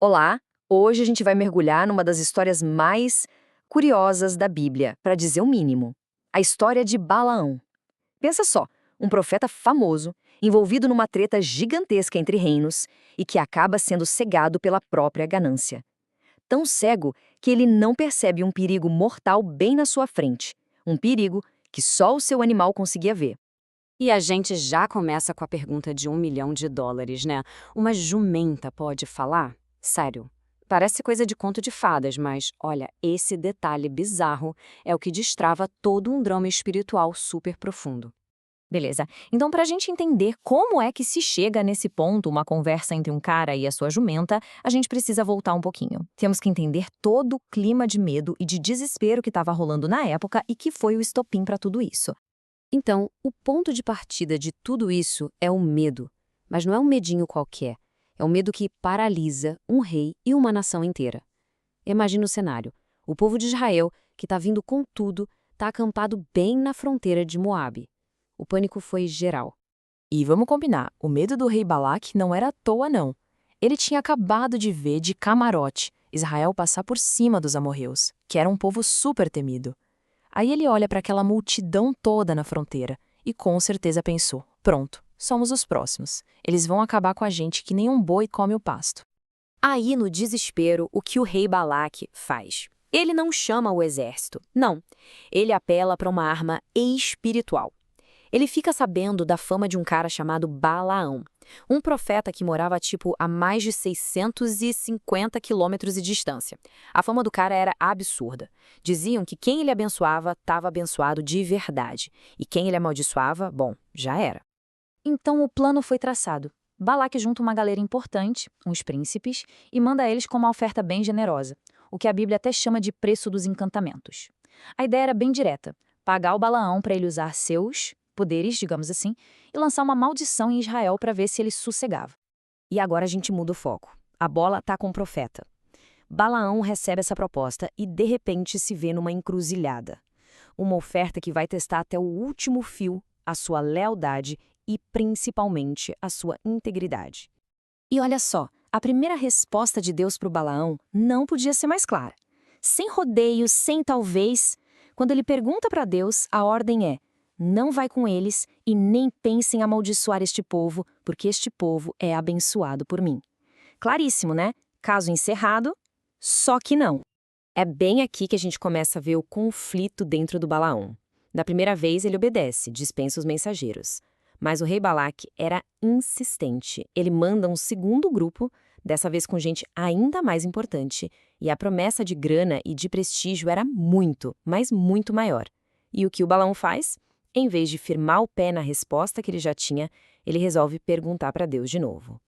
Olá! Hoje a gente vai mergulhar numa das histórias mais curiosas da Bíblia, para dizer o mínimo. A história de Balaão. Pensa só, um profeta famoso, envolvido numa treta gigantesca entre reinos e que acaba sendo cegado pela própria ganância. Tão cego que ele não percebe um perigo mortal bem na sua frente. Um perigo que só o seu animal conseguia ver. E a gente já começa com a pergunta de US$ 1 milhão, né? Uma jumenta pode falar? Sério. Parece coisa de conto de fadas, mas, olha, esse detalhe bizarro é o que destrava todo um drama espiritual super profundo. Beleza. Então, para a gente entender como é que se chega nesse ponto, uma conversa entre um cara e a sua jumenta, a gente precisa voltar um pouquinho. Temos que entender todo o clima de medo e de desespero que estava rolando na época e que foi o estopim para tudo isso. Então, o ponto de partida de tudo isso é o medo. Mas não é um medinho qualquer. É um medo que paralisa um rei e uma nação inteira. Imagina o cenário. O povo de Israel, que está vindo com tudo, está acampado bem na fronteira de Moabe. O pânico foi geral. E vamos combinar, o medo do rei Balaque não era à toa, não. Ele tinha acabado de ver de camarote Israel passar por cima dos amorreus, que era um povo super temido. Aí ele olha para aquela multidão toda na fronteira e com certeza pensou: pronto, somos os próximos. Eles vão acabar com a gente que nem um boi come o pasto. Aí, no desespero, o que o rei Balaque faz? Ele não chama o exército, não. Ele apela para uma arma espiritual. Ele fica sabendo da fama de um cara chamado Balaão, um profeta que morava a mais de 650 quilômetros de distância. A fama do cara era absurda. Diziam que quem ele abençoava estava abençoado de verdade, e quem ele amaldiçoava, bom, já era. Então o plano foi traçado. Balaque junta uma galera importante, uns príncipes, e manda eles com uma oferta bem generosa, o que a Bíblia até chama de preço dos encantamentos. A ideia era bem direta: pagar o Balaão para ele usar seus poderes, digamos assim, e lançar uma maldição em Israel para ver se ele sossegava. E agora a gente muda o foco. A bola tá com o profeta. Balaão recebe essa proposta e de repente se vê numa encruzilhada. Uma oferta que vai testar até o último fio a sua lealdade e principalmente a sua integridade. E olha só, a primeira resposta de Deus para o Balaão não podia ser mais clara. Sem rodeios, sem talvez, quando ele pergunta para Deus, a ordem é: não vai com eles e nem pense em amaldiçoar este povo, porque este povo é abençoado por mim. Claríssimo, né? Caso encerrado, só que não. É bem aqui que a gente começa a ver o conflito dentro do Balaão. Da primeira vez ele obedece, dispensa os mensageiros. Mas o rei Balaque era insistente. Ele manda um segundo grupo, dessa vez com gente ainda mais importante, e a promessa de grana e de prestígio era muito, mas muito maior. E o que o Balaão faz? Em vez de firmar o pé na resposta que ele já tinha, ele resolve perguntar para Deus de novo.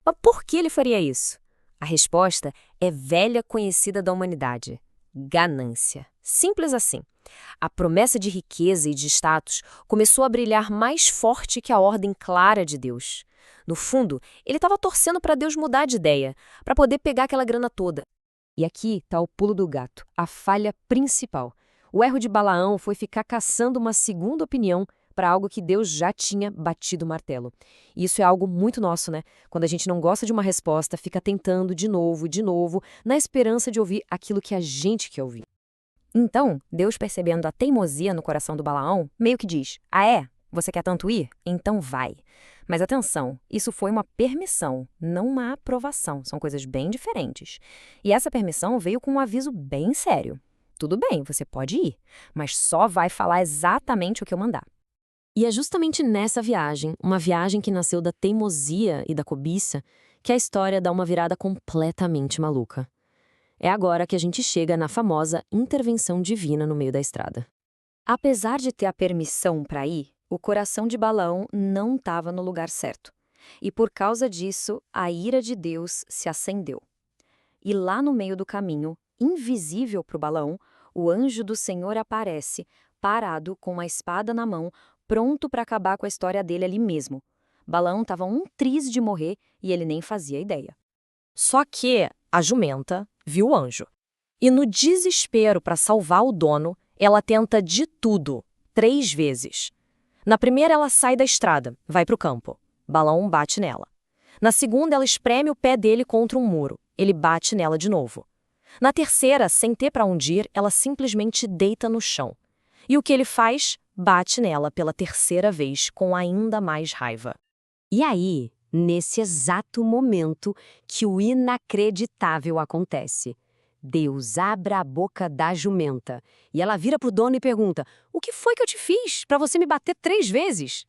Mas por que ele faria isso? A resposta é velha conhecida da humanidade: ganância. Simples assim. A promessa de riqueza e de status começou a brilhar mais forte que a ordem clara de Deus. No fundo, ele estava torcendo para Deus mudar de ideia, para poder pegar aquela grana toda. E aqui está o pulo do gato, a falha principal. O erro de Balaão foi ficar caçando uma segunda opinião para algo que Deus já tinha batido o martelo. E isso é algo muito nosso, né? Quando a gente não gosta de uma resposta, fica tentando de novo, na esperança de ouvir aquilo que a gente quer ouvir. Então, Deus, percebendo a teimosia no coração do Balaão, meio que diz: ah é? Você quer tanto ir? Então vai. Mas atenção, isso foi uma permissão, não uma aprovação. São coisas bem diferentes. E essa permissão veio com um aviso bem sério. Tudo bem, você pode ir, mas só vai falar exatamente o que eu mandar. E é justamente nessa viagem, uma viagem que nasceu da teimosia e da cobiça, que a história dá uma virada completamente maluca. É agora que a gente chega na famosa intervenção divina no meio da estrada. Apesar de ter a permissão para ir, o coração de Balaão não estava no lugar certo. E por causa disso, a ira de Deus se acendeu. E lá no meio do caminho, invisível para o Balaão, o anjo do Senhor aparece, parado com uma espada na mão, pronto para acabar com a história dele ali mesmo. Balaão estava um triz de morrer e ele nem fazia ideia. Só que a jumenta viu o anjo. E no desespero para salvar o dono, ela tenta de tudo, 3 vezes. Na primeira, ela sai da estrada, vai para o campo. Balaão bate nela. Na segunda, ela espreme o pé dele contra um muro. ele bate nela de novo. Na terceira, sem ter para onde ir, ela simplesmente deita no chão. E o que ele faz? Bate nela pela terceira vez, com ainda mais raiva. E aí, nesse exato momento que o inacreditável acontece, Deus abre a boca da jumenta e ela vira pro dono e pergunta: "O que foi que eu te fiz para você me bater 3 vezes?"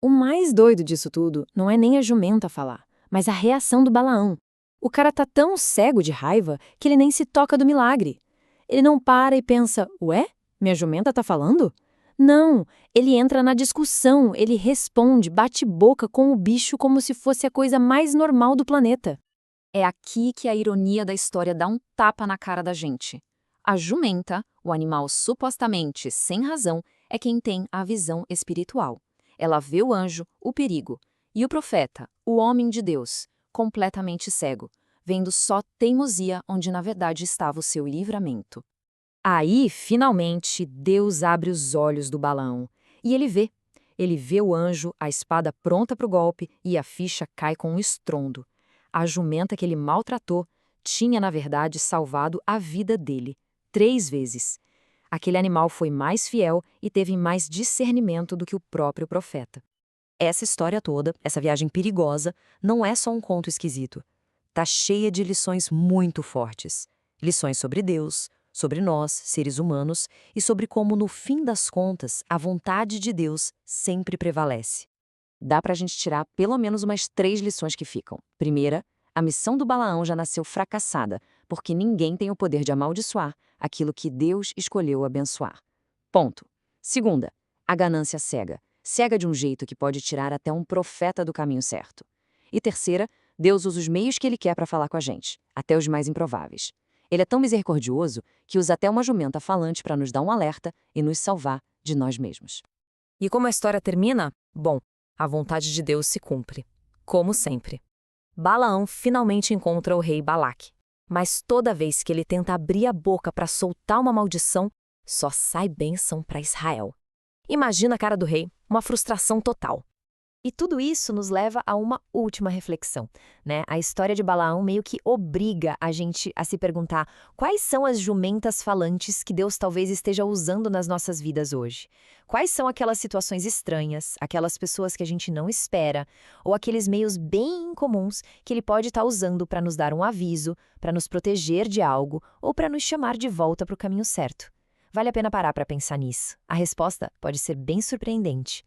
O mais doido disso tudo não é nem a jumenta falar, mas a reação do Balaão. O cara tá tão cego de raiva que ele nem se toca do milagre. Ele não para e pensa: ué, minha jumenta tá falando? Não, ele entra na discussão, ele responde, bate boca com o bicho como se fosse a coisa mais normal do planeta. É aqui que a ironia da história dá um tapa na cara da gente. A jumenta, o animal supostamente sem razão, é quem tem a visão espiritual. Ela vê o anjo, o perigo, e o profeta, o homem de Deus, completamente cego, vendo só teimosia onde na verdade estava o seu livramento. Aí, finalmente, Deus abre os olhos do Balaão e ele vê. Ele vê o anjo, a espada pronta para o golpe e a ficha cai com um estrondo. A jumenta que ele maltratou tinha, na verdade, salvado a vida dele 3 vezes. Aquele animal foi mais fiel e teve mais discernimento do que o próprio profeta. Essa história toda, essa viagem perigosa, não é só um conto esquisito. Tá cheia de lições muito fortes. Lições sobre Deus, sobre nós, seres humanos, e sobre como, no fim das contas, a vontade de Deus sempre prevalece. Dá pra gente tirar pelo menos umas 3 lições que ficam. Primeira, a missão do Balaão já nasceu fracassada, porque ninguém tem o poder de amaldiçoar aquilo que Deus escolheu abençoar. Ponto. Segunda, a ganância cega. Cega de um jeito que pode tirar até um profeta do caminho certo. E terceira, Deus usa os meios que Ele quer para falar com a gente, até os mais improváveis. Ele é tão misericordioso que usa até uma jumenta falante para nos dar um alerta e nos salvar de nós mesmos. E como a história termina? Bom, a vontade de Deus se cumpre, como sempre. Balaão finalmente encontra o rei Balaque, mas toda vez que ele tenta abrir a boca para soltar uma maldição, só sai bênção para Israel. Imagina a cara do rei, uma frustração total. E tudo isso nos leva a uma última reflexão, né? A história de Balaão meio que obriga a gente a se perguntar quais são as jumentas falantes que Deus talvez esteja usando nas nossas vidas hoje. Quais são aquelas situações estranhas, aquelas pessoas que a gente não espera, ou aqueles meios bem incomuns que Ele pode estar usando para nos dar um aviso, para nos proteger de algo ou para nos chamar de volta para o caminho certo. Vale a pena parar para pensar nisso. A resposta pode ser bem surpreendente.